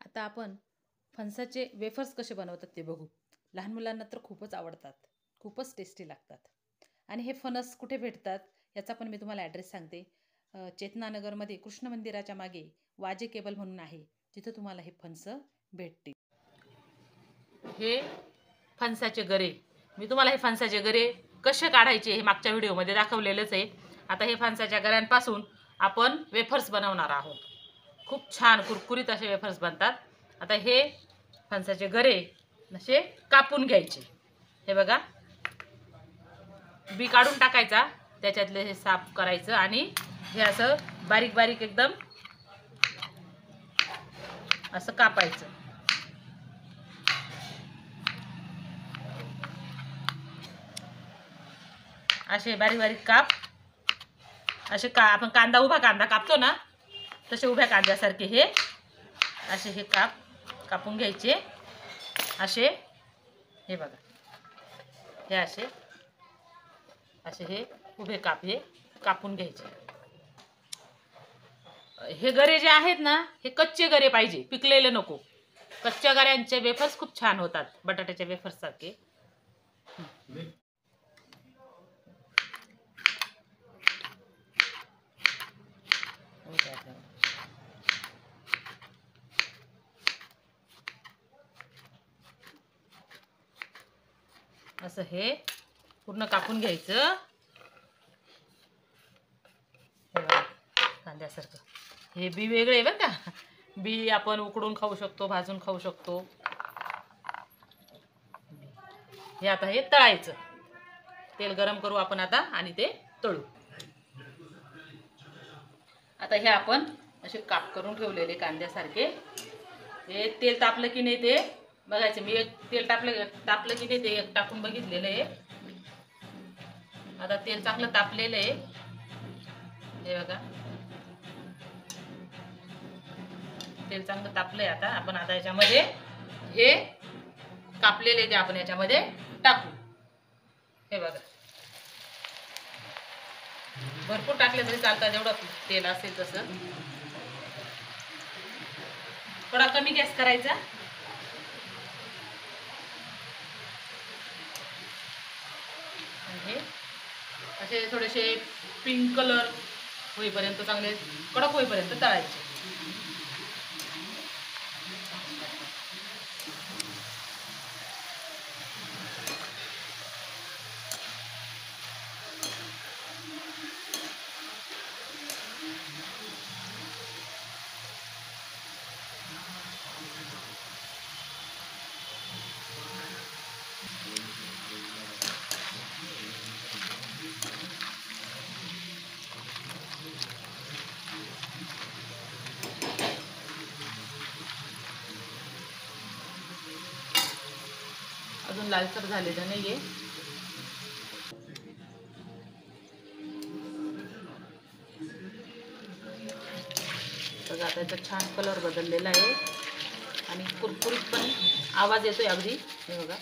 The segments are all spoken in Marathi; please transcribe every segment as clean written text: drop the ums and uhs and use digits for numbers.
आता आपण फणसाचे वेफर्स कसे बनवतात ते बघू. लहान मुलांना तर खूपच आवडतात, खूपच टेस्टी लागतात. आणि हे फणस कुठे भेटतात याचा पण मी तुम्हाला ॲड्रेस सांगते. चेतनानगरमध्ये कृष्ण मंदिराच्या मागे वाजे केबल म्हणून आहे, तिथं तुम्हाला हे फणस भेटतील. हे फणसाचे गरे, मी तुम्हाला हे फणसाचे गरे कसे काढायचे हे मागच्या व्हिडिओमध्ये दाखवलेलंच आहे. आता हे फणसाच्या गऱ्यांपासून आपण वेफर्स बनवणार आहोत. खूप छान कुरकुरीत असे वेफर्स बनतात. आता हे फणसाचे गरे असे कापून घ्यायचे. हे बघा, बी काढून टाकायचा, त्याच्यातले हे साफ करायचं आणि हे असं बारीक बारीक एकदम असं कापायचं. असे बारीक बारीक काप, असे आपण कांदा उभा कांदा कापतो ना, तसे उभ्या कांद्यासारखे हे असे हे कापून घ्यायचे. असे हे बघा, हे असे हे उभे काप हे कापून घ्यायचे. हे गरे जे आहेत ना, हे कच्चे गरे पाहिजे, पिकलेले नको. कच्च्या गऱ्यांचे वेफर्स खूप छान होतात, बटाट्याच्या वेफर्स सारखे. असं हे पूर्ण कापून घ्यायचं. कांद्यासारखं. हे बी वेगळे बरं का, बी आपण उकडून खाऊ शकतो, भाजून खाऊ शकतो. हे आता हे तळायचं. तेल गरम करू आपण आता आणि ते तळू. आता हे आपण असे काप करून ठेवलेले कांद्यासारखे, हे तेल तापलं की नाही ते बघायचं. मी एक तेल तापलं की नाही ते एक टाकून बघितलेलं आहे. आता तेल चांगलं तापलेलं आहे, हे बघा, तेल चांगलं तापलंय. आता याच्यामध्ये हे कापलेले ते आपण याच्यामध्ये टाकू. हे बघा, भरपूर टाकले तरी चालतात, जेवढं तेल असेल तसं. थोडा कमी गॅस करायचा. हे असे थोडेसे पिंक कलर होईपर्यंत, चांगले कडक होईपर्यंत तळायचे. अजून लालसर झालेलं नाहीये. बघा, आता याचा छान कलर बदललेला आहे आणि कुरकुरीत पण आवाज येतोय अगदी. हे बघा,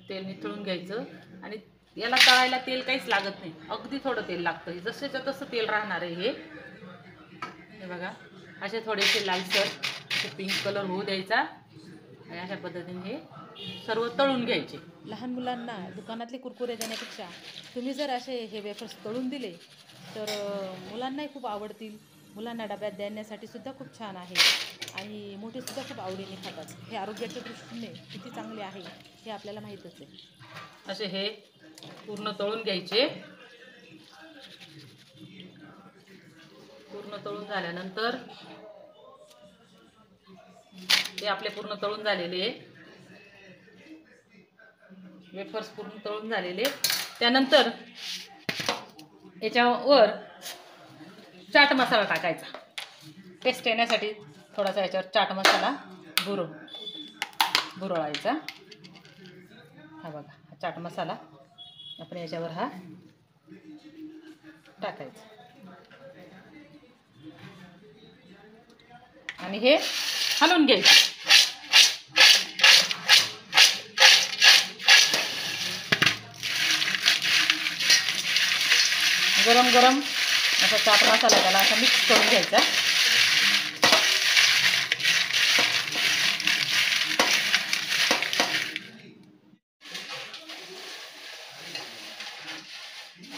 तेल निथळून घ्यायचं आणि याला तळायला तेल काहीच लागत नाही, अगदी थोडं तेल लागतं. जसंच्या तसं तेल राहणार आहे हे बघा. असे थोडेसे लालसर पिंक कलर होऊ द्यायचा आणि अशा पद्धतीने हे सर्व तळून घ्यायचे. लहान मुलांना दुकानातले कुरकुरे देण्यापेक्षा तुम्ही जर असे हे वेफर्स तळून दिले तर मुलांनाही खूप आवडतील. मुलांना डब्यात देण्यासाठी सुद्धा खूप छान आहे आणि मोठेसुद्धा खूप आवडीने खातात. हे आरोग्याच्या दृष्टीने किती चांगले आहे हे आपल्याला माहीतच आहे. असे हे पूर्ण तळून घ्यायचे. पूर्ण तळून झाल्यानंतर ते आपले पूर्ण तळून झालेले वेफर्स पूर्ण तळून झालेले. त्यानंतर याच्यावर चाट मसाला टाकायचा. टेस्ट येण्यासाठी थोडासा याच्यावर चाट मसाला बुरळायचा. हा बघा, हा चाट मसाला आपण याच्यावर हा टाकायचा. आणि हे हलवून घ्यायचं. गरम गरम असा चाट मसाला त्याला असा मिक्स करून घ्यायचा.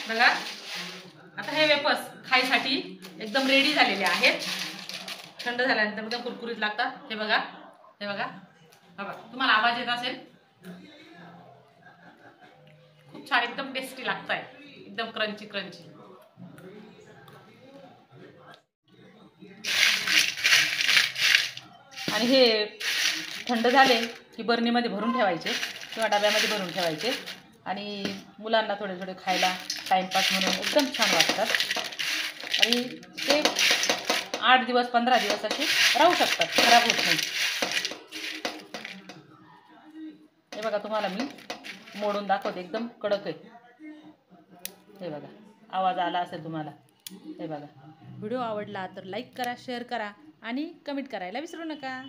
बघा आता हे वेफर्स खायसाठी एकदम रेडी झालेले आहेत. थंड झाल्यानंतर एकदम कुरकुरीत लागतात. हे बघा, हे बघा, बघा तुम्हाला आवाज येत असेल. खूप छान एकदम टेस्टी लागत आहे. एकदम क्रंची क्रंची. आणि हे थंड झाले की बरणीमध्ये भरून ठेवायचे किंवा डब्यामध्ये भरून ठेवायचे आणि मुलांना थोडे थोडे खायला टाईमपास म्हणून एकदम छान वाटतात. आणि ते 8 दिवस 15 दिवस असे राहू शकतात, खराब होत नाही. हे बघा तुम्हाला मी मोडून दाखवते, एकदम कडक आहे. हे बघा, आवाज आला असेल तुम्हाला. हे बघा. व्हिडिओ आवडला तर लाईक करा, शेअर करा आणि कमेंट करायला विसरू नका.